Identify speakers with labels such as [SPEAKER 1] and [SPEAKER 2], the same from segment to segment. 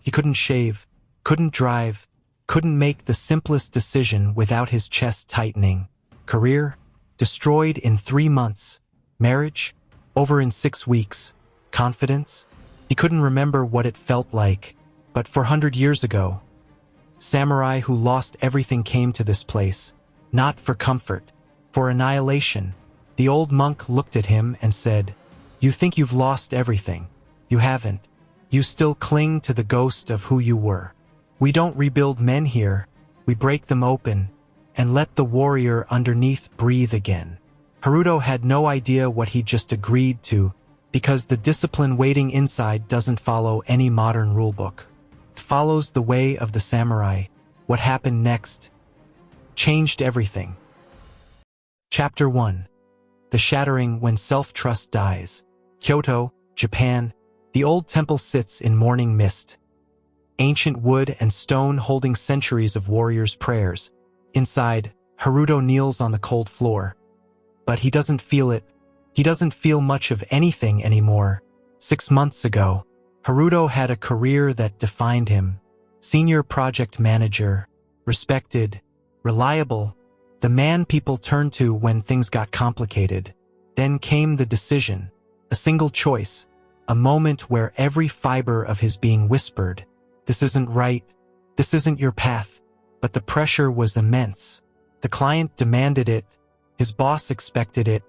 [SPEAKER 1] He couldn't shave, couldn't drive, couldn't make the simplest decision without his chest tightening. Career? Destroyed in 3 months. Marriage? Over in 6 weeks. Confidence? He couldn't remember what it felt like, but 400 years ago, samurai who lost everything came to this place, not for comfort, for annihilation. The old monk looked at him and said, "You think you've lost everything. You haven't. You still cling to the ghost of who you were. We don't rebuild men here. We break them open and let the warrior underneath breathe again." Haruto had no idea what he just agreed to, because the discipline waiting inside doesn't follow any modern rulebook. It follows the way of the samurai. What happened next changed everything. Chapter 1. The Shattering When Self-Trust Dies. Kyoto, Japan. The old temple sits in morning mist. Ancient wood and stone holding centuries of warriors' prayers. Inside, Haruto kneels on the cold floor. But he doesn't feel it. He doesn't feel much of anything anymore. 6 months ago, Haruto had a career that defined him. Senior project manager, respected, reliable, the man people turned to when things got complicated. Then came the decision, a single choice, a moment where every fiber of his being whispered, "This isn't right, this isn't your path." But the pressure was immense. The client demanded it, his boss expected it,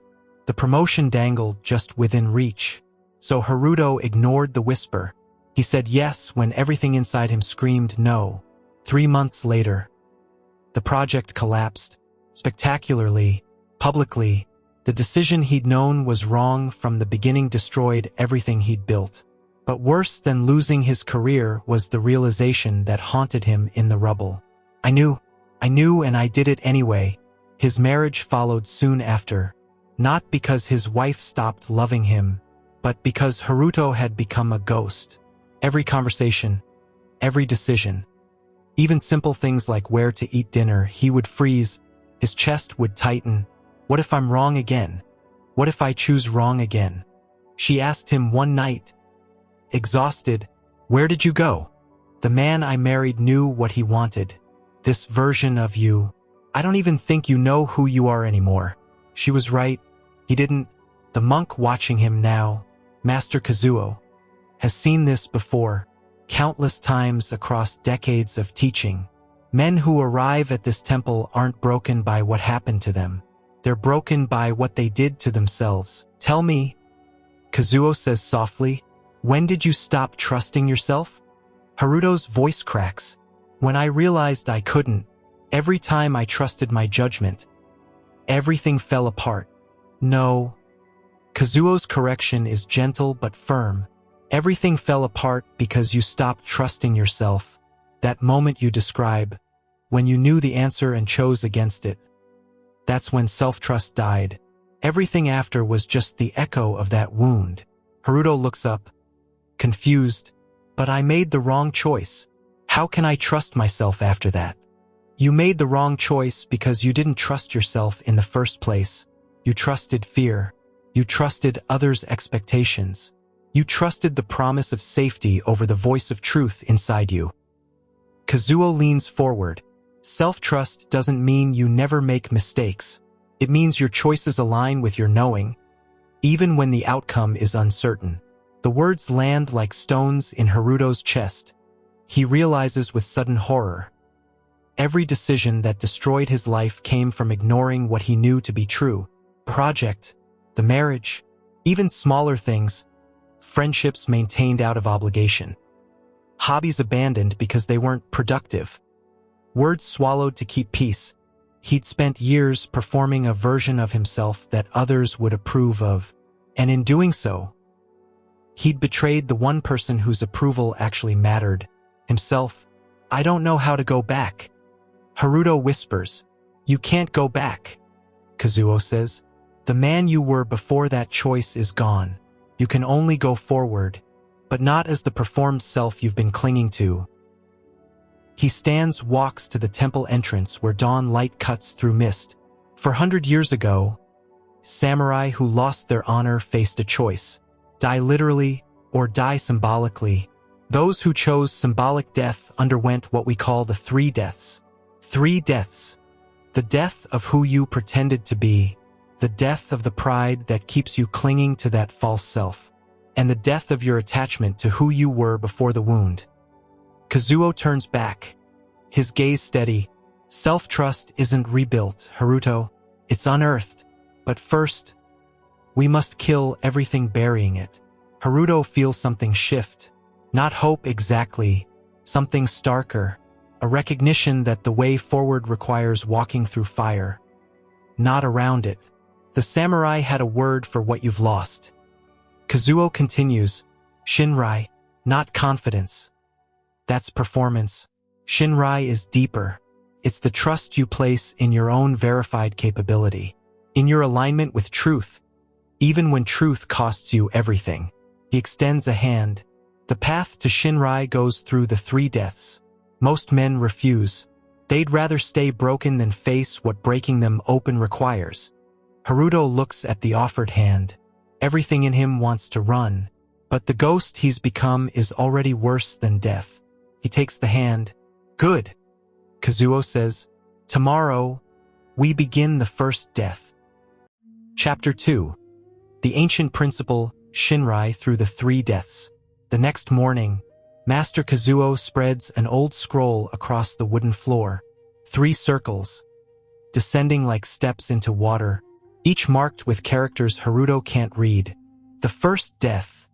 [SPEAKER 1] the promotion dangled just within reach. So Haruto ignored the whisper. He said yes when everything inside him screamed no. 3 months later, the project collapsed. Spectacularly, publicly. The decision he'd known was wrong from the beginning destroyed everything he'd built. But worse than losing his career was the realization that haunted him in the rubble. I knew, and I did it anyway." His marriage followed soon after, not because his wife stopped loving him, but because Haruto had become a ghost. Every conversation, every decision, even simple things like where to eat dinner, he would freeze. His chest would tighten. What if I'm wrong again? What if I choose wrong again? She asked him one night, exhausted, "Where did you go?" "The man I married knew what he wanted. This version of you. I don't even think you know who you are anymore." She was right. He didn't. The monk watching him now, Master Kazuo, has seen this before, countless times across decades of teaching. Men who arrive at this temple aren't broken by what happened to them. They're broken by what they did to themselves. "Tell me," Kazuo says softly, "when did you stop trusting yourself?" Haruto's voice cracks. "When I realized I couldn't. Every time I trusted my judgment, everything fell apart." No. Kazuo's correction is gentle but firm. Everything fell apart because you stopped trusting yourself. That moment you describe, when you knew the answer and chose against it. That's when self-trust died. Everything after was just the echo of that wound. Haruto looks up, confused. "But I made the wrong choice. How can I trust myself after that?" "You made the wrong choice because you didn't trust yourself in the first place. You trusted fear. You trusted others' expectations. You trusted the promise of safety over the voice of truth inside you." Kazuo leans forward. Self-trust doesn't mean you never make mistakes. It means your choices align with your knowing, even when the outcome is uncertain. The words land like stones in Haruto's chest. He realizes with sudden horror. Every decision that destroyed his life came from ignoring what he knew to be true. The project, the marriage, even smaller things, friendships maintained out of obligation. Hobbies abandoned because they weren't productive. Words swallowed to keep peace. He'd spent years performing a version of himself that others would approve of, and in doing so, he'd betrayed the one person whose approval actually mattered, himself. "I don't know how to go back." Haruto whispers. "You can't go back," Kazuo says. "The man you were before that choice is gone. You can only go forward, but not as the performed self you've been clinging to." He stands, walks to the temple entrance where dawn light cuts through mist. 400 years ago, samurai who lost their honor faced a choice. Die literally or die symbolically. Those who chose symbolic death underwent what we call the three deaths. Three deaths. The death of who you pretended to be, the death of the pride that keeps you clinging to that false self, and the death of your attachment to who you were before the wound. Kazuo turns back, his gaze steady. Self-trust isn't rebuilt, Haruto. It's unearthed. But first, we must kill everything burying it. Haruto feels something shift. Not hope exactly, something starker. A recognition that the way forward requires walking through fire, not around it. The samurai had a word for what you've lost. Kazuo continues, Shinrai, not confidence. That's performance. Shinrai is deeper. It's the trust you place in your own verified capability, in your alignment with truth, even when truth costs you everything. He extends a hand. The path to Shinrai goes through the three deaths. Most men refuse. They'd rather stay broken than face what breaking them open requires. Haruto looks at the offered hand. Everything in him wants to run, but the ghost he's become is already worse than death. He takes the hand. Good, Kazuo says. Tomorrow, we begin the first death. Chapter 2. The Ancient Principle, Shinrai through the Three Deaths. The next morning, Master Kazuo spreads an old scroll across the wooden floor. 3 circles, descending like steps into water, each marked with characters Haruto can't read. The first death.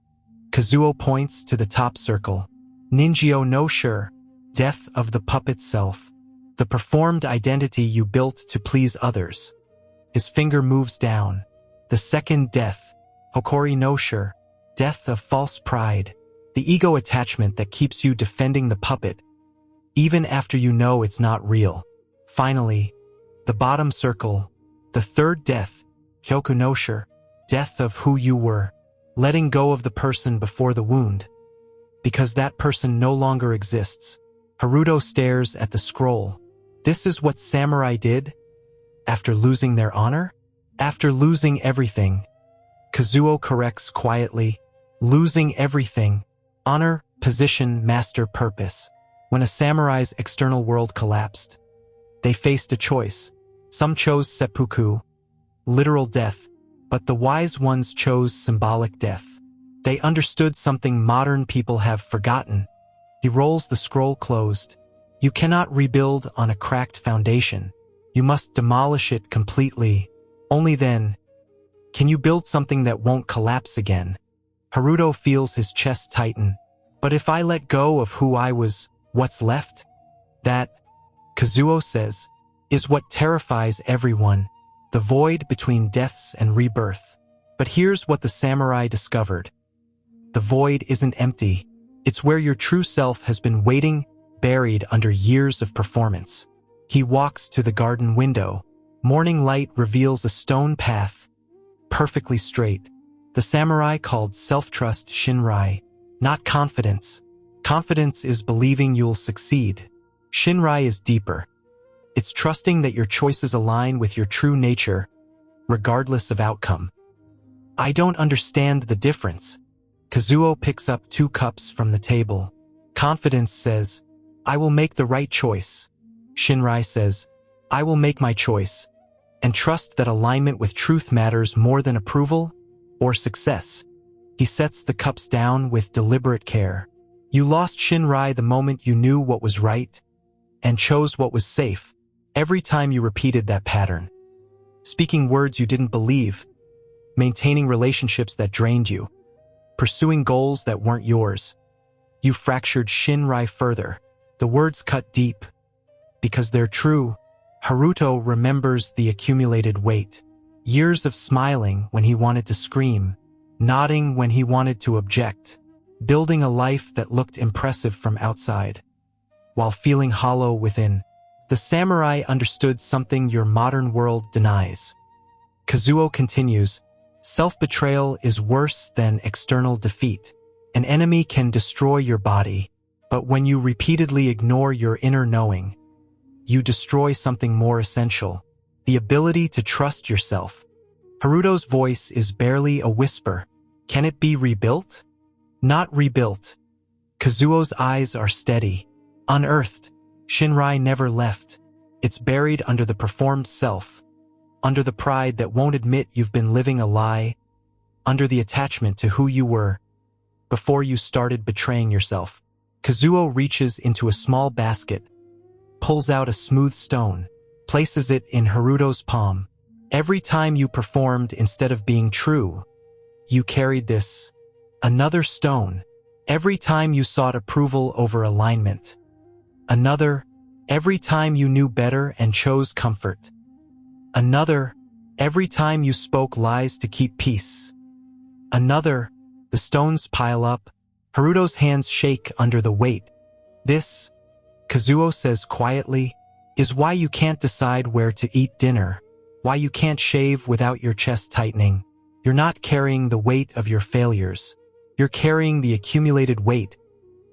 [SPEAKER 1] Kazuo points to the top circle. Ninjio no Sure, death of the puppet self. The performed identity you built to please others. His finger moves down. The second death. Hokori no Sure, death of false pride. The ego attachment that keeps you defending the puppet, even after you know it's not real. Finally, the bottom circle, the third death, Hyoku no Sure, death of who you were, letting go of the person before the wound, because that person no longer exists. Haruto stares at the scroll. This is what samurai did? After losing their honor? After losing everything. Kazuo corrects quietly. Losing everything. Honor, position, master, purpose. When a samurai's external world collapsed, they faced a choice. Some chose seppuku, literal death, but the wise ones chose symbolic death. They understood something modern people have forgotten. He rolls the scroll closed. You cannot rebuild on a cracked foundation. You must demolish it completely. Only then can you build something that won't collapse again. Haruto feels his chest tighten. But if I let go of who I was, what's left? That, Kazuo says, is what terrifies everyone. The void between deaths and rebirth. But here's what the samurai discovered. The void isn't empty. It's where your true self has been waiting, buried under years of performance. He walks to the garden window. Morning light reveals a stone path, perfectly straight. The samurai called self-trust Shinrai, not confidence. Confidence is believing you'll succeed. Shinrai is deeper. It's trusting that your choices align with your true nature, regardless of outcome. I don't understand the difference. Kazuo picks up 2 cups from the table. Confidence says, I will make the right choice. Shinrai says, I will make my choice, and trust that alignment with truth matters more than approval or success. He sets the cups down with deliberate care. You lost Shinrai the moment you knew what was right and chose what was safe. Every time you repeated that pattern, speaking words you didn't believe, maintaining relationships that drained you, pursuing goals that weren't yours, you fractured Shinrai further. The words cut deep. Because they're true. Haruto remembers the accumulated weight. Years of smiling when he wanted to scream, nodding when he wanted to object, building a life that looked impressive from outside, while feeling hollow within. The samurai understood something your modern world denies. Kazuo continues, self-betrayal is worse than external defeat. An enemy can destroy your body, but when you repeatedly ignore your inner knowing, you destroy something more essential, the ability to trust yourself. Haruto's voice is barely a whisper. Can it be rebuilt? Not rebuilt. Kazuo's eyes are steady. Unearthed, Shinrai never left. It's buried under the performed self, under the pride that won't admit you've been living a lie, under the attachment to who you were before you started betraying yourself. Kazuo reaches into a small basket, pulls out a smooth stone, places it in Haruto's palm. Every time you performed instead of being true, you carried this. Another stone. Every time you sought approval over alignment. Another. Every time you knew better and chose comfort. Another. Every time you spoke lies to keep peace. Another. The stones pile up. Haruto's hands shake under the weight. This, Kazuo says quietly, is why you can't decide where to eat dinner, why you can't shave without your chest tightening. You're not carrying the weight of your failures. You're carrying the accumulated weight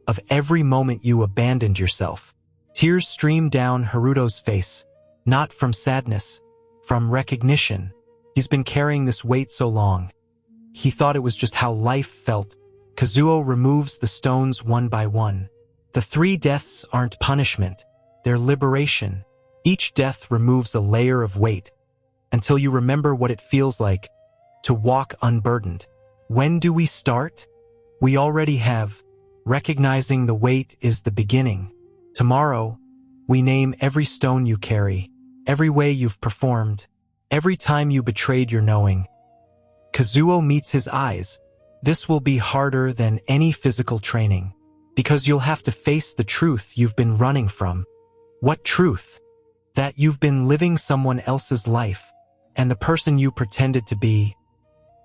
[SPEAKER 1] of every moment you abandoned yourself. Tears stream down Haruto's face, not from sadness, from recognition. He's been carrying this weight so long. He thought it was just how life felt. Kazuo removes the stones one by one. The 3 deaths aren't punishment, they're liberation. Each death removes a layer of weight, until you remember what it feels like to walk unburdened. When do we start? We already have. Recognizing the weight is the beginning. Tomorrow, we name every stone you carry, every way you've performed, every time you betrayed your knowing. Kazuo meets his eyes. This will be harder than any physical training, because you'll have to face the truth you've been running from. What truth? That you've been living someone else's life, and the person you pretended to be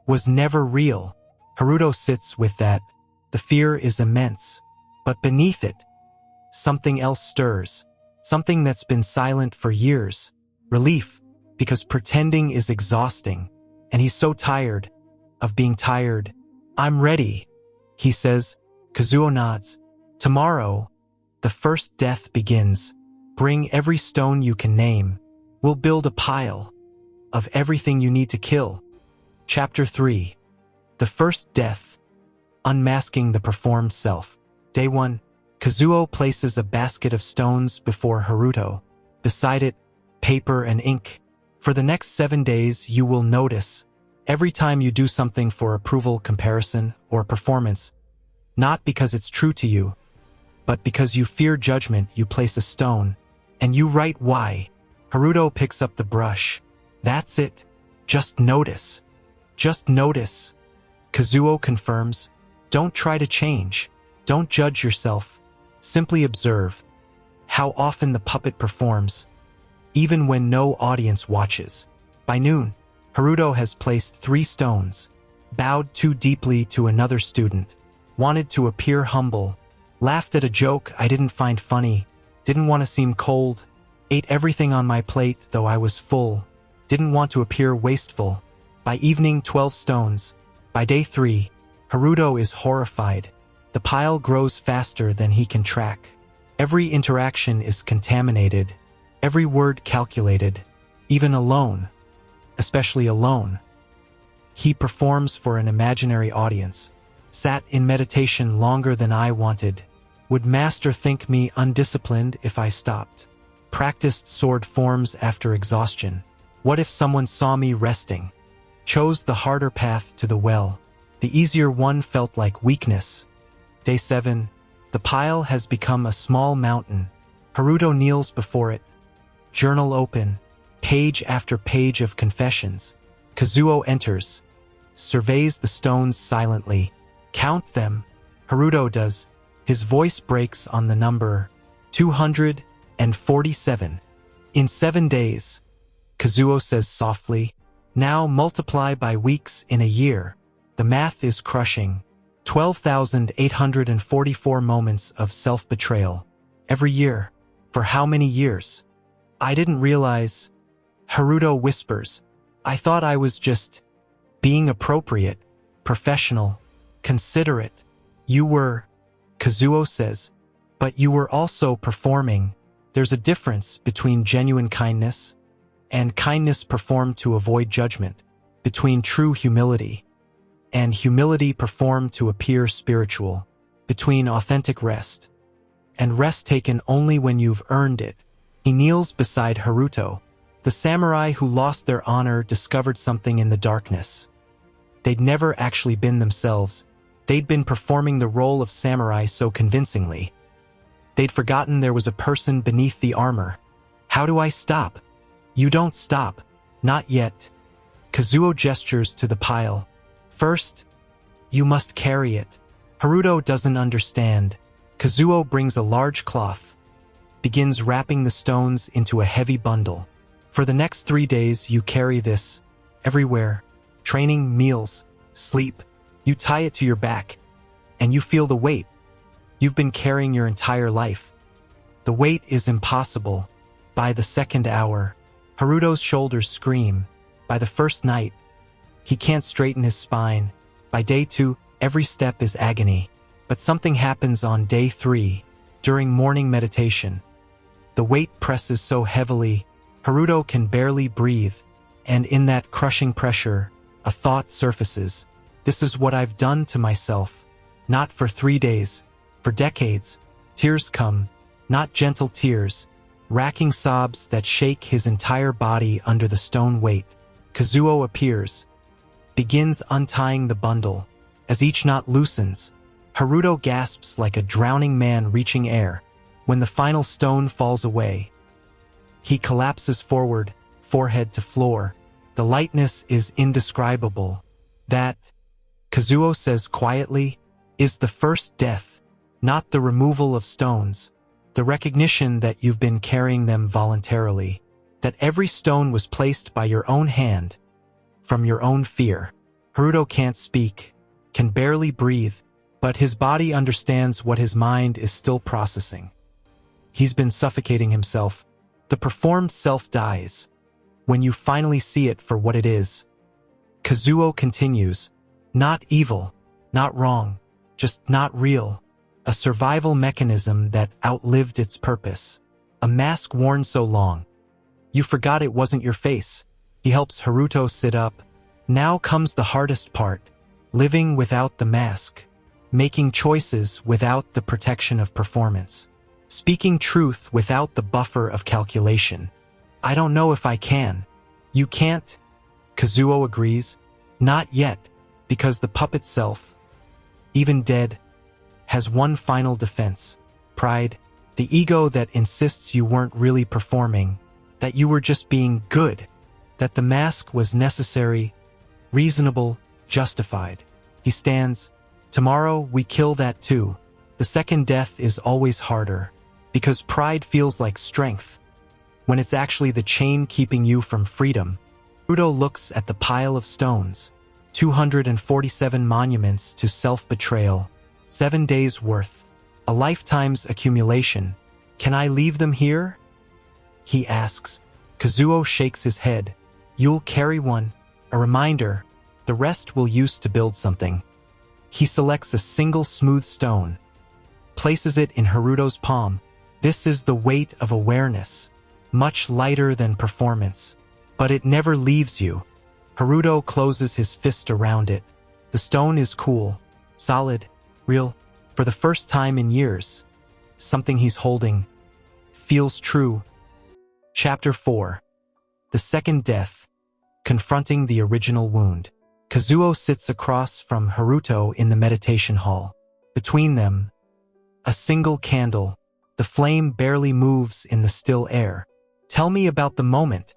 [SPEAKER 1] was never real. Haruto sits with that. The fear is immense, but beneath it, something else stirs, something that's been silent for years. Relief, because pretending is exhausting, and he's so tired of being tired. I'm ready, he says. Kazuo nods. Tomorrow, the first death begins. Bring every stone you can name. We'll build a pile of everything you need to kill. Chapter 3. The first death. Unmasking the performed self. Day 1. Kazuo places a basket of stones before Haruto. Beside it, paper and ink. For the next 7 days, you will notice, every time you do something for approval, comparison, or performance, not because it's true to you, but because you fear judgment, you place a stone, and you write why. Haruto picks up the brush. That's it. Just notice. Just notice. Kazuo confirms. Don't try to change. Don't judge yourself. Simply observe how often the puppet performs, even when no audience watches. By noon, Haruto has placed 3 stones, bowed too deeply to another student, wanted to appear humble, laughed at a joke I didn't find funny, didn't want to seem cold, ate everything on my plate though I was full, didn't want to appear wasteful. By evening, 12 stones. By day 3, Haruto is horrified. The pile grows faster than he can track. Every interaction is contaminated, every word calculated, even alone, especially alone. He performs for an imaginary audience, sat in meditation longer than I wanted. Would master think me undisciplined if I stopped? Practiced sword forms after exhaustion. What if someone saw me resting? Chose the harder path to the well. The easier one felt like weakness. Day 7. The pile has become a small mountain. Haruto kneels before it. Journal open. Page after page of confessions. Kazuo enters. Surveys the stones silently. Count them. Haruto does. His voice breaks on the number 247. In 7 days. Kazuo says softly. Now multiply by weeks in a year. The math is crushing. 12,844 moments of self-betrayal. Every year. For how many years? I didn't realize. Haruto whispers. I thought I was just being appropriate, professional, considerate. You were, Kazuo says, but you were also performing. There's a difference between genuine kindness and kindness performed to avoid judgment, between true humility and humility performed to appear spiritual. between authentic rest and rest taken only when you've earned it. He kneels beside Haruto. The samurai who lost their honor discovered something in the darkness. They'd never actually been themselves. They'd been performing the role of samurai so convincingly. They'd forgotten there was a person beneath the armor. How do I stop? You don't stop. Not yet. Kazuo gestures to the pile. First, you must carry it. Haruto doesn't understand. Kazuo brings a large cloth, begins wrapping the stones into a heavy bundle. For the next 3 days, you carry this everywhere. Training, meals, sleep. You tie it to your back, and you feel the weight. You've been carrying your entire life. The weight is impossible. By the second hour, Haruto's shoulders scream. By the first night, he can't straighten his spine. By day 2, every step is agony. But something happens on day 3, during morning meditation. The weight presses so heavily, Haruto can barely breathe, and in that crushing pressure, a thought surfaces. This is what I've done to myself. Not for 3 days, for decades. Tears come, not gentle tears, racking sobs that shake his entire body under the stone weight. Kazuo appears, begins untying the bundle. As each knot loosens, Haruto gasps like a drowning man reaching air. When the final stone falls away, he collapses forward, forehead to floor. The lightness is indescribable. That, Kazuo says quietly, is the first death, not the removal of stones. The recognition that you've been carrying them voluntarily, that every stone was placed by your own hand, from your own fear. Haruto can't speak, can barely breathe, but his body understands what his mind is still processing. He's been suffocating himself. The performed self dies when you finally see it for what it is. Kazuo continues, not evil, not wrong, just not real. A survival mechanism that outlived its purpose. A mask worn so long, you forgot it wasn't your face. He helps Haruto sit up. Now comes the hardest part. Living without the mask. Making choices without the protection of performance. Speaking truth without the buffer of calculation. I don't know if I can. You can't? Kazuo agrees. Not yet, because the puppet self, even dead, has one final defense. Pride, the ego that insists you weren't really performing, that you were just being good, that the mask was necessary, reasonable, justified. He stands. Tomorrow we kill that too. The second death is always harder, because pride feels like strength, when it's actually the chain keeping you from freedom. Haruto looks at the pile of stones. 247 monuments to self-betrayal. 7 days worth. A lifetime's accumulation. Can I leave them here? He asks. Kazuo shakes his head. You'll carry one. A reminder. The rest we'll use to build something. He selects a single smooth stone. Places it in Haruto's palm. This is the weight of awareness. Much lighter than performance. But it never leaves you. Haruto closes his fist around it. The stone is cool. Solid. Real. For the first time in years. Something he's holding feels true. Chapter 4. The second death. Confronting the original wound. Kazuo sits across from Haruto in the meditation hall. Between them, a single candle. The flame barely moves in the still air. Tell me about the moment,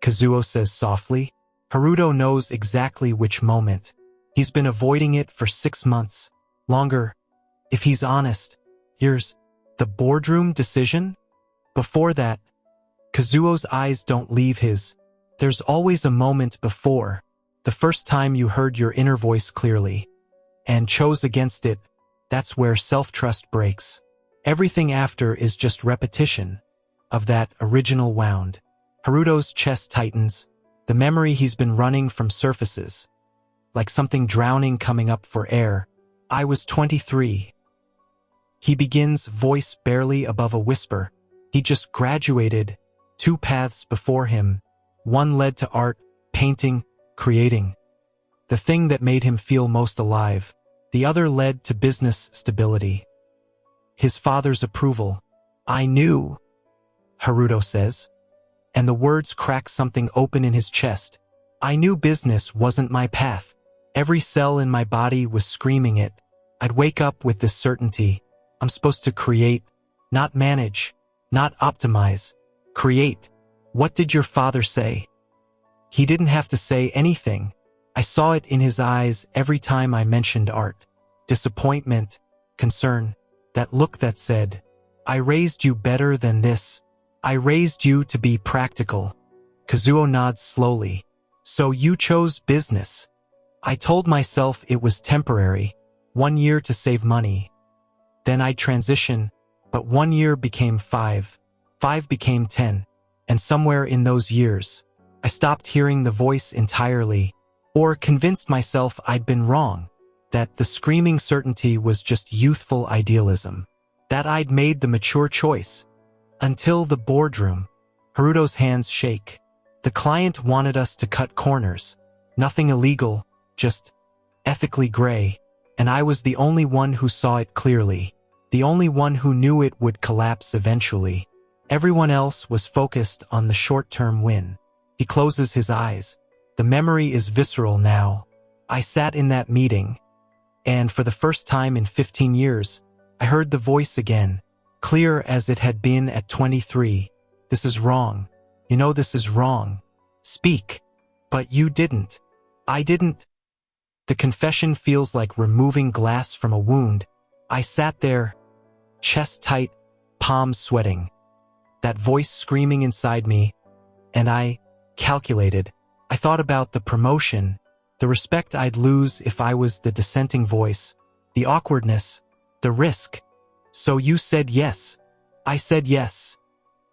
[SPEAKER 1] Kazuo says softly. Haruto knows exactly which moment. He's been avoiding it for 6 months. Longer, if he's honest. Here's the boardroom decision. Before that, Kazuo's eyes don't leave his. There's always a moment before. The first time you heard your inner voice clearly and chose against it, that's where self-trust breaks. Everything after is just repetition of that original wound. Haruto's chest tightens. The memory he's been running from surfaces, like something drowning coming up for air. I was 23. He begins, voice barely above a whisper. He just graduated. 2 paths before him. One led to art, painting, creating. The thing that made him feel most alive. The other led to business stability. His father's approval. I knew, Haruto says. And the words crack something open in his chest. I knew business wasn't my path. Every cell in my body was screaming it. I'd wake up with this certainty. I'm supposed to create, not manage, not optimize. Create. What did your father say? He didn't have to say anything. I saw it in his eyes every time I mentioned art. Disappointment, concern, that look that said, I raised you better than this. I raised you to be practical. Kazuo nods slowly. So you chose business. I told myself it was temporary, 1 year to save money. Then I'd transition, but 1 year became 5, 5 became 10, and somewhere in those years, I stopped hearing the voice entirely, or convinced myself I'd been wrong, that the screaming certainty was just youthful idealism, that I'd made the mature choice. Until the boardroom. Haruto's hands shake. The client wanted us to cut corners. Nothing illegal, just ethically gray, and I was the only one who saw it clearly, the only one who knew it would collapse eventually. Everyone else was focused on the short-term win. He closes his eyes. The memory is visceral now. I sat in that meeting, and for the first time in 15 years, I heard the voice again, clear as it had been at 23. This is wrong. You know this is wrong. Speak. But you didn't. I didn't. The confession feels like removing glass from a wound. I sat there, chest tight, palms sweating. That voice screaming inside me, and I calculated. I thought about the promotion, the respect I'd lose if I was the dissenting voice, the awkwardness, the risk. So you said yes. I said yes.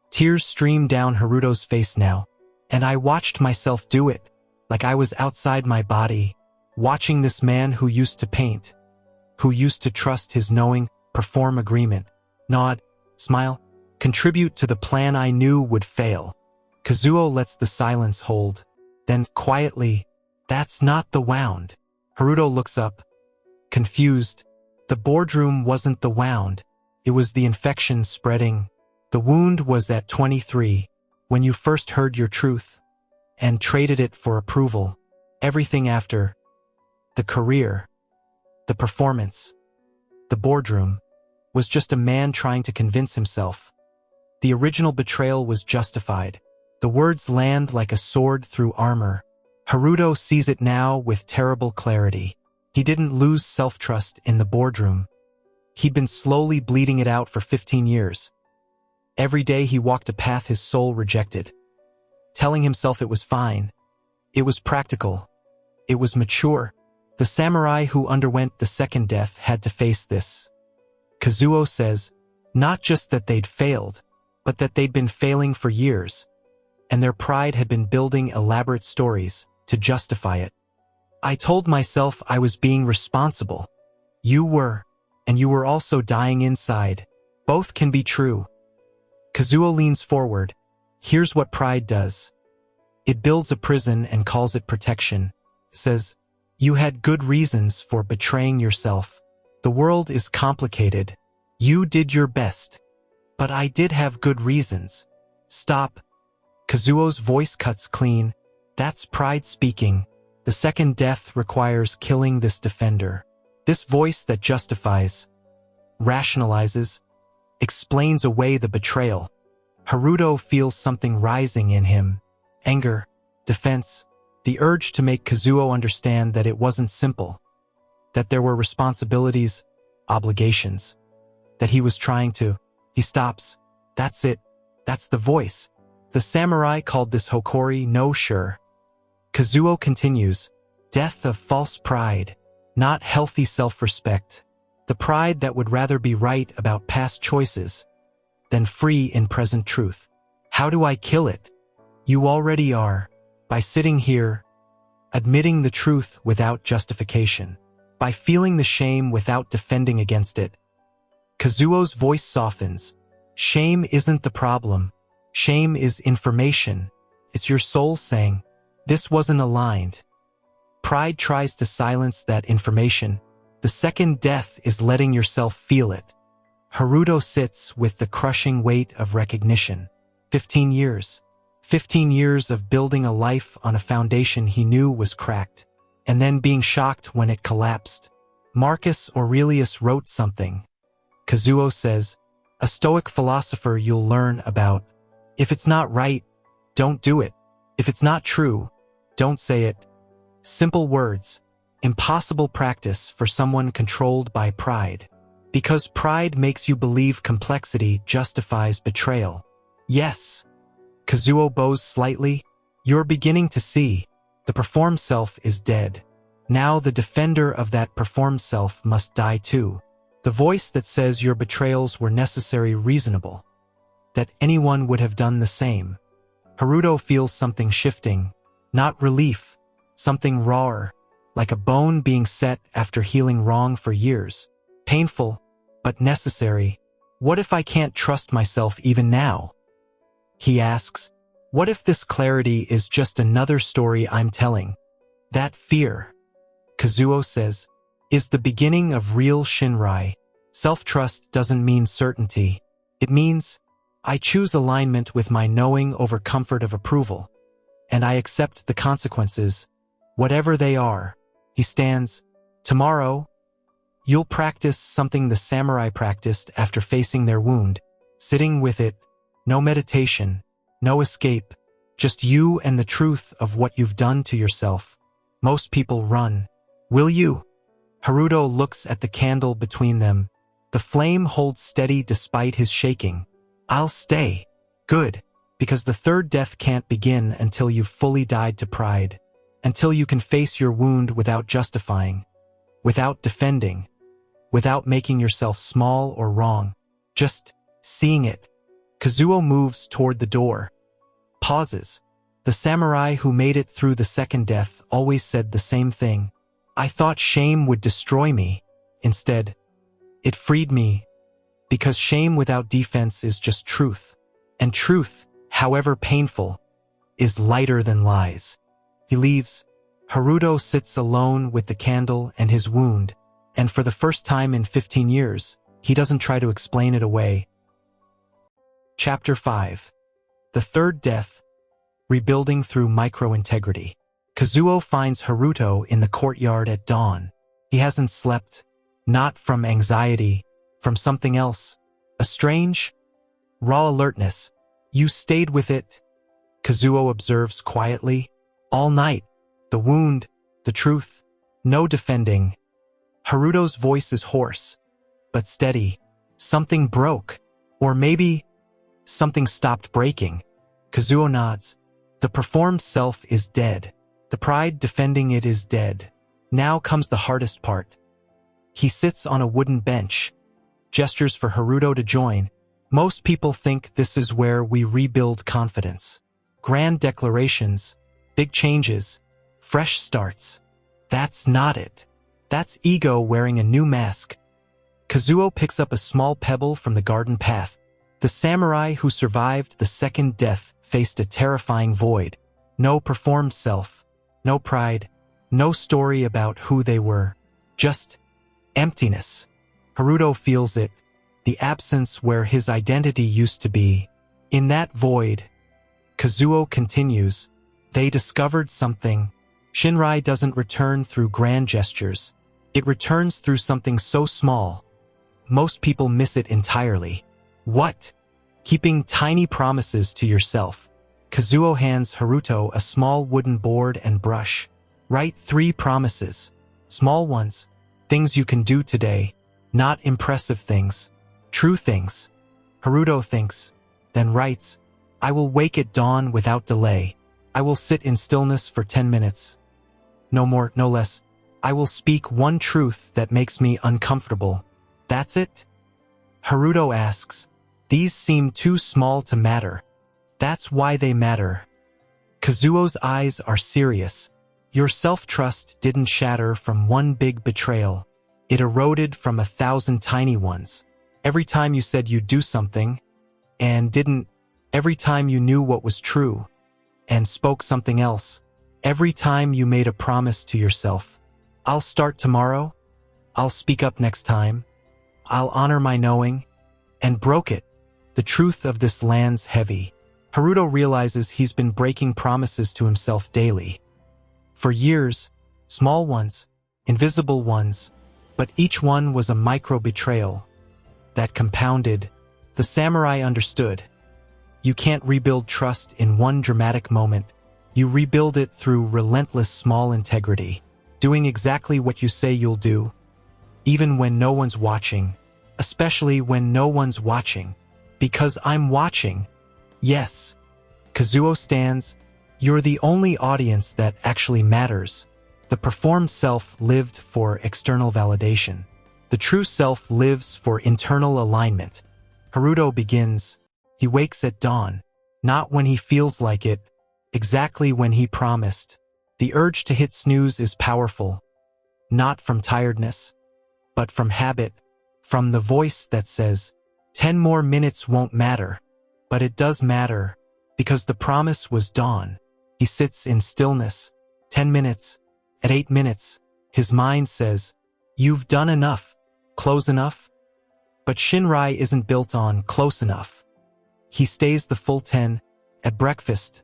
[SPEAKER 1] Tears streamed down Haruto's face now, and I watched myself do it, like I was outside my body, watching this man who used to paint, who used to trust his knowing, perform agreement, nod, smile, contribute to the plan I knew would fail. Kazuo lets the silence hold. Then, quietly, that's not the wound. Haruto looks up, confused. The boardroom wasn't the wound. It was the infection spreading. The wound was at 23, when you first heard your truth, and traded it for approval. Everything after, the career, the performance, the boardroom, was just a man trying to convince himself. The original betrayal was justified. The words land like a sword through armor. Haruto sees it now with terrible clarity. He didn't lose self-trust in the boardroom. He'd been slowly bleeding it out for 15 years. Every day he walked a path his soul rejected, telling himself it was fine. It was practical. It was mature. The samurai who underwent the second death had to face this. Kazuo says, not just that they'd failed, but that they'd been failing for years, and their pride had been building elaborate stories to justify it. I told myself I was being responsible. You were, and you were also dying inside. Both can be true. Kazuo leans forward. Here's what pride does. It builds a prison and calls it protection. Says, you had good reasons for betraying yourself. The world is complicated. You did your best. But I did have good reasons. Stop. Kazuo's voice cuts clean. That's pride speaking. The second death requires killing this defender. This voice that justifies, rationalizes, explains away the betrayal. Haruto feels something rising in him. Anger, defense, the urge to make Kazuo understand that it wasn't simple, that there were responsibilities, obligations, that he was trying to. He stops. That's it. That's the voice. The samurai called this Hokori no sure. Kazuo continues, death of false pride, not healthy self-respect, the pride that would rather be right about past choices than free in present truth. How do I kill it? You already are, by sitting here, admitting the truth without justification, by feeling the shame without defending against it. Kazuo's voice softens. Shame isn't the problem. Shame is information. It's your soul saying, this wasn't aligned. Pride tries to silence that information, The second death is letting yourself feel it. Haruto sits with the crushing weight of recognition. 15 years. 15 years of building a life on a foundation he knew was cracked, and then being shocked when it collapsed. Marcus Aurelius wrote something. Kazuo says, a Stoic philosopher you'll learn about. If it's not right, don't do it. If it's not true, don't say it. Simple words. Impossible practice for someone controlled by pride. Because pride makes you believe complexity justifies betrayal. Yes. Kazuo bows slightly. You're beginning to see. The performed self is dead. Now the defender of that performed self must die too. The voice that says your betrayals were necessary reasonable. That anyone would have done the same. Haruto feels something shifting. Not relief. Something rawer. Like a bone being set after healing wrong for years. Painful, but necessary. What if I can't trust myself even now? He asks, what if this clarity is just another story I'm telling? That fear, Kazuo says, is the beginning of real Shinrai. Self-trust doesn't mean certainty. It means, I choose alignment with my knowing over comfort of approval. And I accept the consequences, whatever they are. He stands, tomorrow, you'll practice something the samurai practiced after facing their wound, sitting with it, no meditation, no escape, just you and the truth of what you've done to yourself. Most people run. Will you? Haruto looks at the candle between them. The flame holds steady despite his shaking. I'll stay. Good. Because the third death can't begin until you've fully died to pride. Until you can face your wound without justifying. Without defending. Without making yourself small or wrong. Just seeing it. Kazuo moves toward the door. Pauses. The samurai who made it through the second death always said the same thing. I thought shame would destroy me. Instead, it freed me. Because shame without defense is just truth. And truth, however painful, is lighter than lies. He leaves. Haruto sits alone with the candle and his wound. And for the first time in 15 years, he doesn't try to explain it away. Chapter 5. The Third Death, Rebuilding Through Micro-Integrity. Kazuo finds Haruto in the courtyard at dawn. He hasn't slept, not from anxiety, from something else. A strange, raw alertness. You stayed with it, Kazuo observes quietly. All night. The wound, the truth, no defending. Haruto's voice is hoarse, but steady. Something broke. Or maybe something stopped breaking. Kazuo nods. The performed self is dead. The pride defending it is dead. Now comes the hardest part. He sits on a wooden bench. Gestures for Haruto to join. Most people think this is where we rebuild confidence. Grand declarations, big changes, fresh starts. That's not it. That's ego wearing a new mask. Kazuo picks up a small pebble from the garden path. The samurai who survived the second death faced a terrifying void. No performed self, no pride, no story about who they were. Just emptiness. Haruto feels it, the absence where his identity used to be. In that void, Kazuo continues, they discovered something. Shinrai doesn't return through grand gestures. It returns through something so small. Most people miss it entirely. What? Keeping tiny promises to yourself. Kazuo hands Haruto a small wooden board and brush. Write 3 promises. Small ones. Things you can do today. Not impressive things. True things. Haruto thinks, then writes, I will wake at dawn without delay. I will sit in stillness for 10 minutes. No more, no less. I will speak one truth that makes me uncomfortable. That's it? Haruto asks. These seem too small to matter. That's why they matter. Kazuo's eyes are serious. Your self-trust didn't shatter from one big betrayal. It eroded from 1,000 tiny ones. Every time you said you'd do something, and didn't. Every time you knew what was true, and spoke something else. Every time you made a promise to yourself. I'll start tomorrow. I'll speak up next time. I'll honor my knowing. And broke it. The truth of this lands heavy. Haruto realizes he's been breaking promises to himself daily. For years, small ones, invisible ones, but each one was a micro-betrayal that compounded. The samurai understood. You can't rebuild trust in one dramatic moment. You rebuild it through relentless small integrity, doing exactly what you say you'll do, even when no one's watching, especially when no one's watching. Because I'm watching. Yes. Kazuo stands. You're the only audience that actually matters. The performed self lived for external validation. The true self lives for internal alignment. Haruto begins. He wakes at dawn, not when he feels like it, exactly when he promised. The urge to hit snooze is powerful, not from tiredness, but from habit, from the voice that says, 10 more minutes won't matter. But it does matter, because the promise was dawn. He sits in stillness. 10 minutes. At 8 minutes, his mind says, you've done enough. Close enough? But Shinrai isn't built on close enough. He stays the full 10. At breakfast,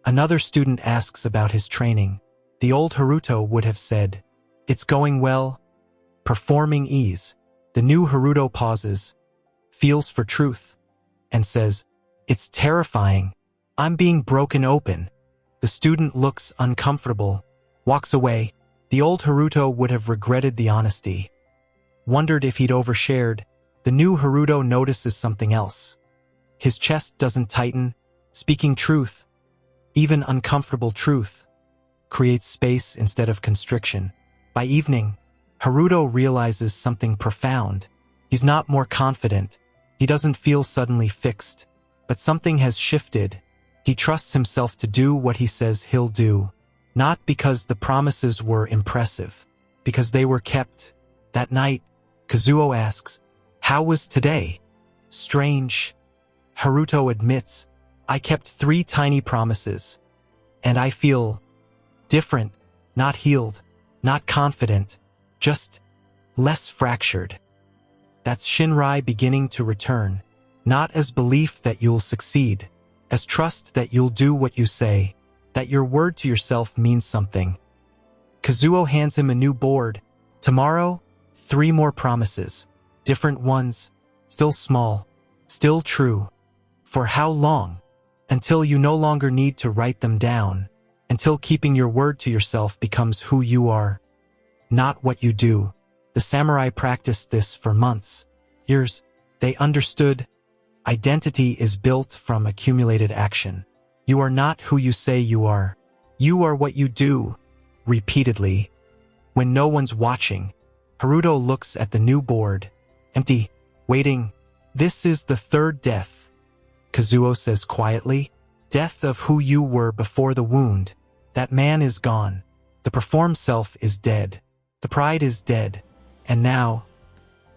[SPEAKER 1] another student asks about his training. The old Haruto would have said, it's going well. Performing ease. The new Haruto pauses, feels for truth, and says, it's terrifying. I'm being broken open. The student looks uncomfortable, walks away. The old Haruto would have regretted the honesty, wondered if he'd overshared. The new Haruto notices something else. His chest doesn't tighten. Speaking truth, even uncomfortable truth, creates space instead of constriction. By evening, Haruto realizes something profound. He's not more confident. He doesn't feel suddenly fixed. But something has shifted. He trusts himself to do what he says he'll do. Not because the promises were impressive, because they were kept. That night, Kazuo asks, how was today? Strange. Haruto admits, I kept 3 tiny promises. And I feel different, not healed, not confident, just less fractured. That's Shinrai beginning to return, not as belief that you'll succeed, as trust that you'll do what you say, that your word to yourself means something. Kazuo hands him a new board. Tomorrow, 3 more promises. Different ones, still small, still true. For how long? Until you no longer need to write them down, until keeping your word to yourself becomes who you are, not what you do. The samurai practiced this for months, years. They understood. Identity is built from accumulated action. You are not who you say you are. You are what you do, repeatedly. When no one's watching, Haruto looks at the new board, empty, waiting. This is the 3rd death, Kazuo says quietly. Death of who you were before the wound. That man is gone. The performed self is dead. The pride is dead. And now,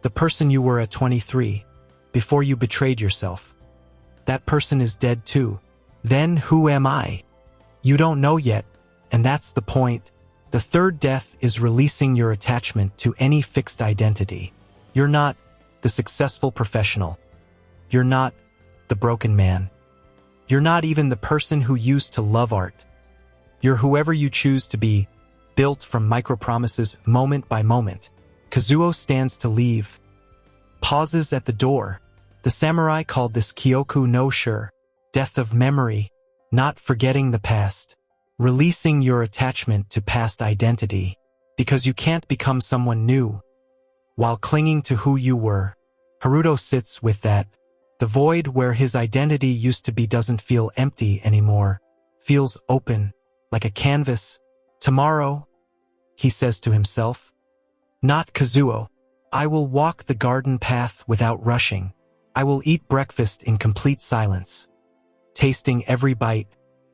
[SPEAKER 1] the person you were at 23, before you betrayed yourself. That person is dead too. Then who am I? You don't know yet, and that's the point. The 3rd death is releasing your attachment to any fixed identity. You're not the successful professional. You're not the broken man. You're not even the person who used to love art. You're whoever you choose to be, built from micro-promises moment by moment. Kazuo stands to leave, pauses at the door. The samurai called this Kyoku no Sure, death of memory, not forgetting the past, releasing your attachment to past identity, because you can't become someone new while clinging to who you were. Haruto sits with that. The void where his identity used to be doesn't feel empty anymore, feels open, like a canvas. Tomorrow, he says to himself, not Kazuo, I will walk the garden path without rushing. I will eat breakfast in complete silence. Tasting every bite,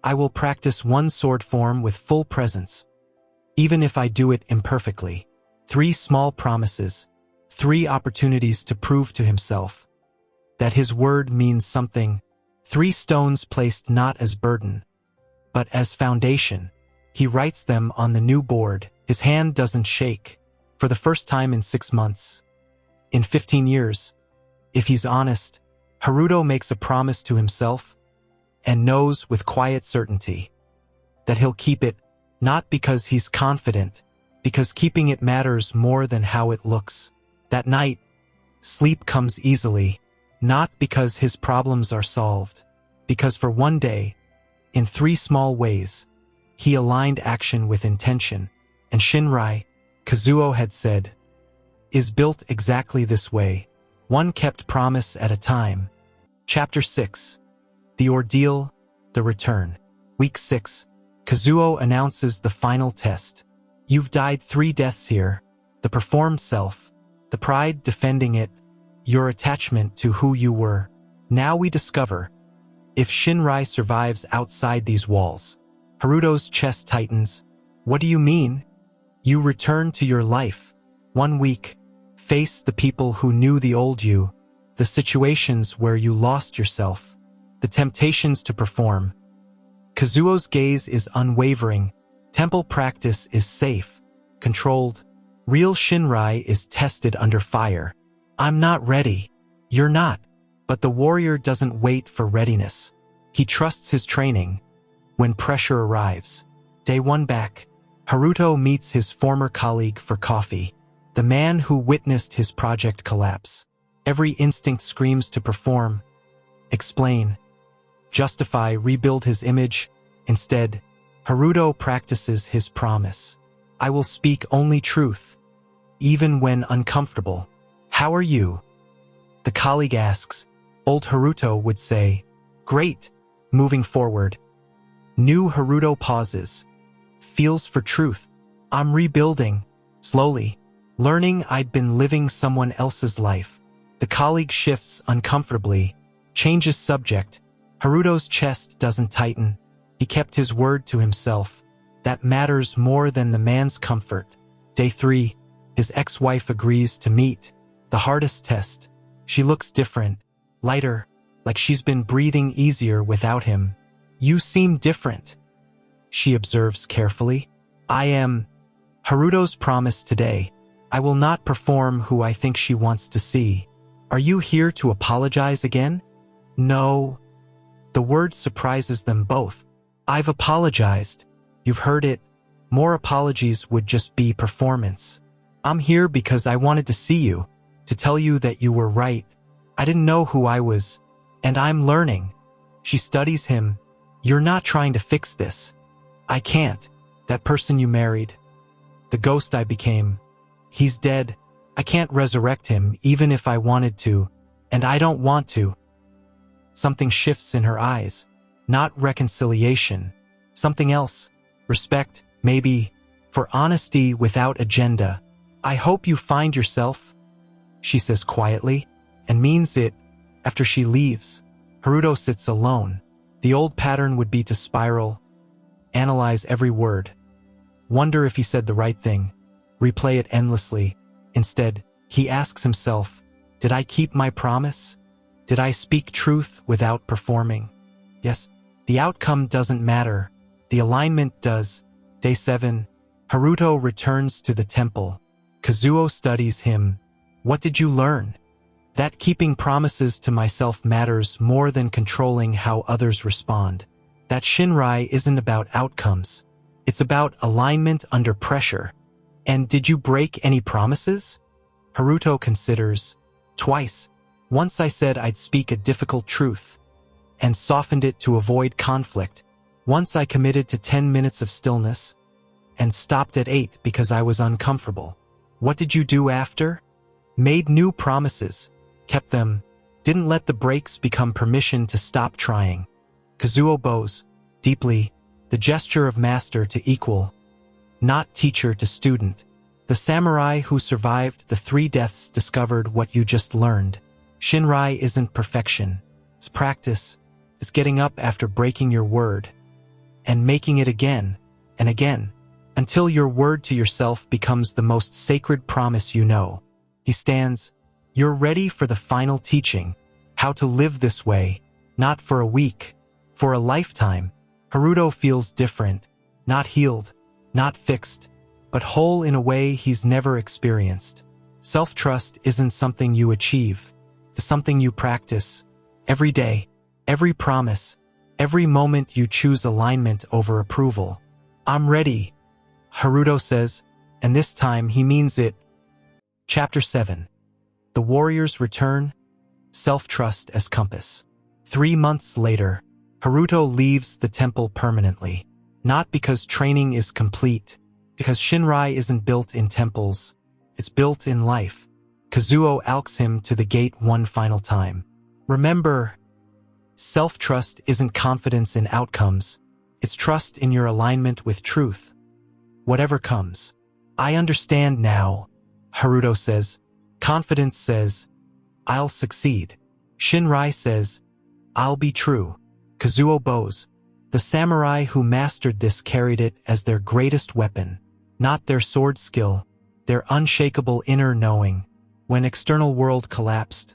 [SPEAKER 1] I will practice one sword form with full presence, even if I do it imperfectly. 3 small promises, 3 opportunities to prove to himself that his word means something. 3 stones placed not as burden, but as foundation. He writes them on the new board. His hand doesn't shake. For the first time in 6 months. In 15 years. If he's honest, Haruto makes a promise to himself and knows with quiet certainty that he'll keep it, not because he's confident, because keeping it matters more than how it looks. That night, sleep comes easily, not because his problems are solved, because for one day, in 3 small ways, he aligned action with intention, and Shinrai, Kazuo had said, is built exactly this way, one kept promise at a time. Chapter 6. The Ordeal, the Return. Week 6. Kazuo announces the final test. You've died 3 deaths here. The performed self, the pride defending it, your attachment to who you were. Now we discover if Shinrai survives outside these walls. Haruto's chest tightens. What do you mean? You return to your life. 1 week. Face the people who knew the old you, the situations where you lost yourself, the temptations to perform. Kazuo's gaze is unwavering. Temple practice is safe, controlled. Real Shinrai is tested under fire. I'm not ready. You're not. But the warrior doesn't wait for readiness. He trusts his training. When pressure arrives. Day 1 back. Haruto meets his former colleague for coffee. The man who witnessed his project collapse. Every instinct screams to perform, explain, justify, rebuild his image. Instead, Haruto practices his promise. I will speak only truth, even when uncomfortable. How are you? The colleague asks. Old Haruto would say, great, moving forward. New Haruto pauses, feels for truth. I'm rebuilding, slowly, learning I'd been living someone else's life. The colleague shifts uncomfortably, changes subject. Haruto's chest doesn't tighten. He kept his word to himself. That matters more than the man's comfort. Day 3, his ex-wife agrees to meet. The hardest test. She looks different, lighter, like she's been breathing easier without him. You seem different, she observes carefully. I am. Haruto's promise today. I will not perform who I think she wants to see. Are you here to apologize again? No. The word surprises them both. I've apologized. You've heard it. More apologies would just be performance. I'm here because I wanted to see you, to tell you that you were right. I didn't know who I was, and I'm learning. She studies him. You're not trying to fix this. I can't. That person you married. The ghost I became. He's dead. I can't resurrect him even if I wanted to, and I don't want to. Something shifts in her eyes. Not reconciliation. Something else. Respect, maybe. For honesty without agenda. I hope you find yourself, she says quietly, and means it. After she leaves, Haruto sits alone. The old pattern would be to spiral, analyze every word, wonder if he said the right thing, replay it endlessly. Instead, he asks himself, did I keep my promise? Did I speak truth without performing? Yes, the outcome doesn't matter. The alignment does. Day 7, Haruto returns to the temple. Kazuo studies him. What did you learn? That keeping promises to myself matters more than controlling how others respond. That Shinrai isn't about outcomes. It's about alignment under pressure. And did you break any promises? Haruto considers. Twice. Once I said I'd speak a difficult truth and softened it to avoid conflict. Once I committed to 10 minutes of stillness and stopped at 8 because I was uncomfortable. What did you do after? Made new promises, kept them, didn't let the breaks become permission to stop trying. Kazuo bows, deeply, the gesture of master to equal, not teacher to student. The samurai who survived the 3 deaths discovered what you just learned. Shinrai isn't perfection. It's practice. It's getting up after breaking your word and making it again and again until your word to yourself becomes the most sacred promise you know. He stands. You're ready for the final teaching. How to live this way. Not for a week. For a lifetime. Haruto feels different. Not healed. Not fixed. but whole in a way he's never experienced. Self-trust isn't something you achieve. It's something you practice. Every day, every promise, every moment you choose alignment over approval. "I'm ready," Haruto says, and this time he means it. Chapter 7. The Warriors Return, Self-Trust as Compass. 3 months later, Haruto leaves the temple permanently. Not because training is complete, because Shinrai isn't built in temples, it's built in life. Kazuo asks him to the gate one final time. Remember, self-trust isn't confidence in outcomes, it's trust in your alignment with truth. Whatever comes. "I understand now," Haruto says. Confidence says, "I'll succeed." Shinrai says, "I'll be true." Kazuo bows. The samurai who mastered this carried it as their greatest weapon, not their sword skill, their unshakable inner knowing. When external world collapsed,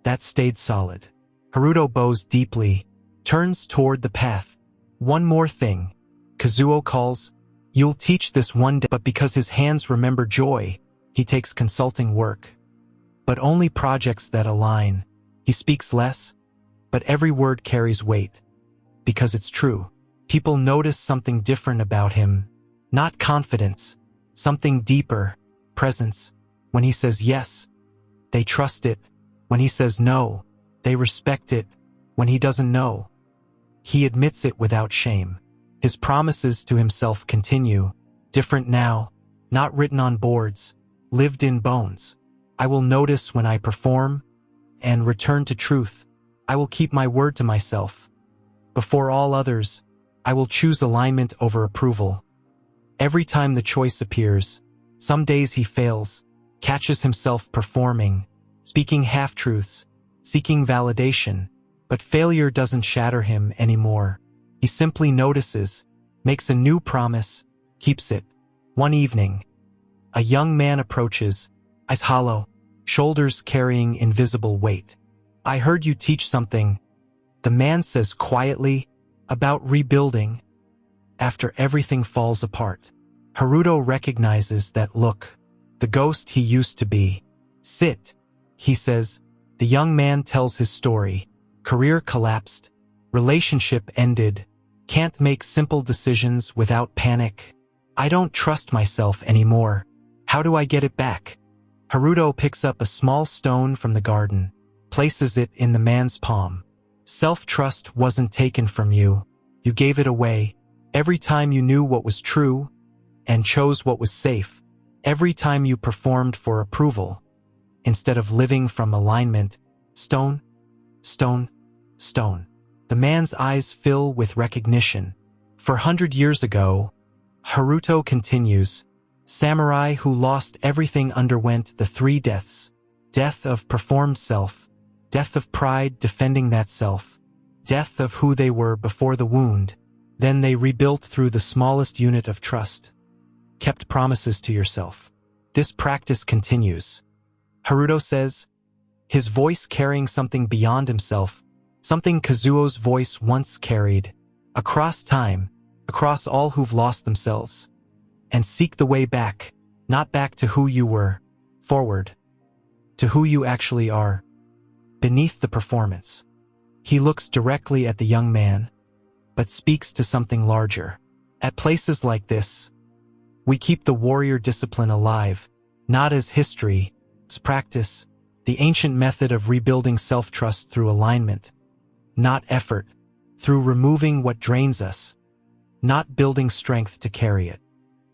[SPEAKER 1] that stayed solid. Haruto bows deeply, turns toward the path. "One more thing," Kazuo calls. "You'll teach this one day." But because his hands remember joy, he takes consulting work. But only projects that align. He speaks less, but every word carries weight. Because it's true. People notice something different about him. Not confidence, something deeper, presence. When he says yes, they trust it. When he says no, they respect it. When he doesn't know, he admits it without shame. His promises to himself continue, different now, not written on boards, lived in bones. "I will notice when I perform and return to truth. I will keep my word to myself. Before all others, I will choose alignment over approval." Every time the choice appears, some days he fails, catches himself performing, speaking half-truths, seeking validation, but failure doesn't shatter him anymore. He simply notices, makes a new promise, keeps it. One evening, a young man approaches, eyes hollow, shoulders carrying invisible weight. "I heard you teach something," the man says quietly, "about rebuilding after everything falls apart." Haruto recognizes that look, the ghost he used to be. "Sit," he says. The young man tells his story. Career collapsed, relationship ended, can't make simple decisions without panic. "I don't trust myself anymore. How do I get it back?" Haruto picks up a small stone from the garden, places it in the man's palm. "Self-trust wasn't taken from you. You gave it away. Every time you knew what was true and chose what was safe. Every time you performed for approval, instead of living from alignment. Stone, stone, stone." The man's eyes fill with recognition. 400 years ago, Haruto continues, samurai who lost everything underwent the 3 deaths. Death of performed self, death of pride defending that self, death of who they were before the wound. Then they rebuilt through the smallest unit of trust. Kept promises to yourself. This practice continues. Haruto says, his voice carrying something beyond himself, something Kazuo's voice once carried, across time, across all who've lost themselves. And seek the way back, not back to who you were, forward, to who you actually are, beneath the performance. He looks directly at the young man, but speaks to something larger. At places like this, we keep the warrior discipline alive, not as history, as practice, the ancient method of rebuilding self-trust through alignment, not effort, through removing what drains us, not building strength to carry it.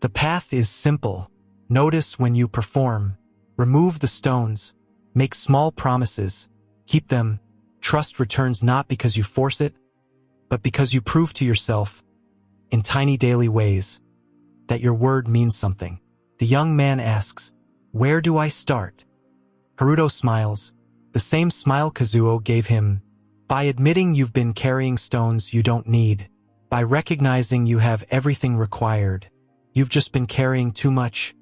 [SPEAKER 1] The path is simple. Notice when you perform, remove the stones, make small promises, keep them. Trust returns not because you force it, but because you prove to yourself, in tiny daily ways, that your word means something. The young man asks, "Where do I start?" Haruto smiles, the same smile Kazuo gave him. By admitting you've been carrying stones you don't need, by recognizing you have everything required, you've just been carrying too much.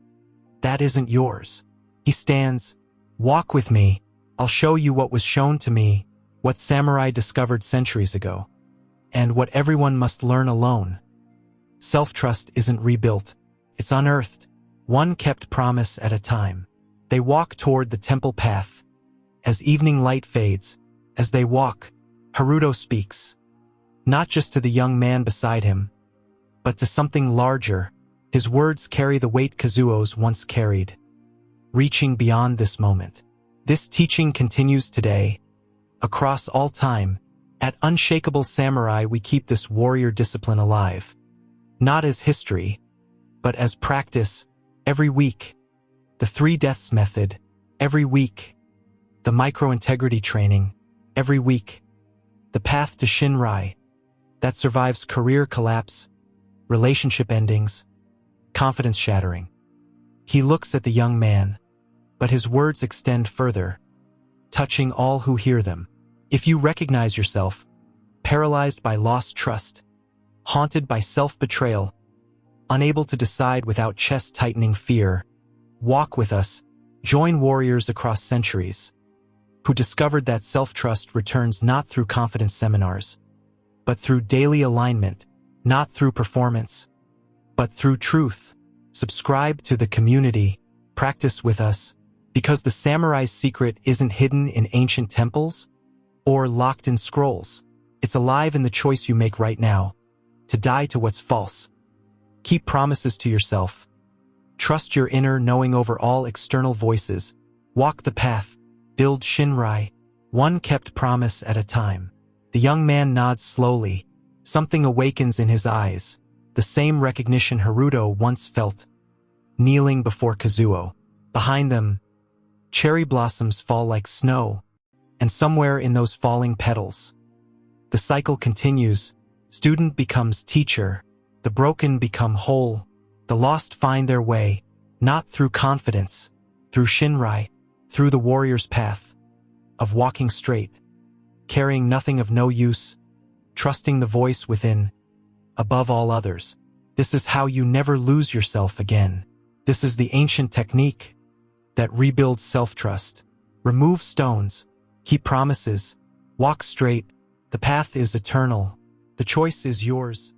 [SPEAKER 1] That isn't yours. He stands. Walk with me. I'll show you what was shown to me, what samurai discovered centuries ago, and what everyone must learn alone. Self-trust isn't rebuilt. It's unearthed. one kept promise at a time. They walk toward the temple path. As evening light fades, as they walk, Haruto speaks. Not just to the young man beside him, but to something larger. His words carry the weight Kazuo's once carried, reaching beyond this moment. This teaching continues today, across all time. At Unshakable Samurai, we keep this warrior discipline alive. Not as history, but as practice. Every week, the 3 deaths method. Every week, the micro-integrity training. Every week, the path to Shinrai that survives career collapse, relationship endings, confidence shattering. He looks at the young man, but his words extend further, touching all who hear them. If you recognize yourself, paralyzed by lost trust, haunted by self-betrayal, unable to decide without chest-tightening fear, walk with us, join warriors across centuries, who discovered that self-trust returns not through confidence seminars, but through daily alignment, not through performance, but through truth. Subscribe to the community, practice with us, because the samurai's secret isn't hidden in ancient temples or locked in scrolls. It's alive in the choice you make right now, to die to what's false. Keep promises to yourself. Trust your inner knowing over all external voices. Walk the path. Build Shinrai, one kept promise at a time. The young man nods slowly. Something awakens in his eyes, the same recognition Haruto once felt. Kneeling before Kazuo. Behind them, cherry blossoms fall like snow, and somewhere in those falling petals, the cycle continues. Student becomes teacher, the broken become whole, the lost find their way, not through confidence, through Shinrai, through the warrior's path, of walking straight, carrying nothing of no use, trusting the voice within, above all others. This is how you never lose yourself again. This is the ancient technique that rebuilds self-trust. Remove stones, keep promises, walk straight. The path is eternal. The choice is yours.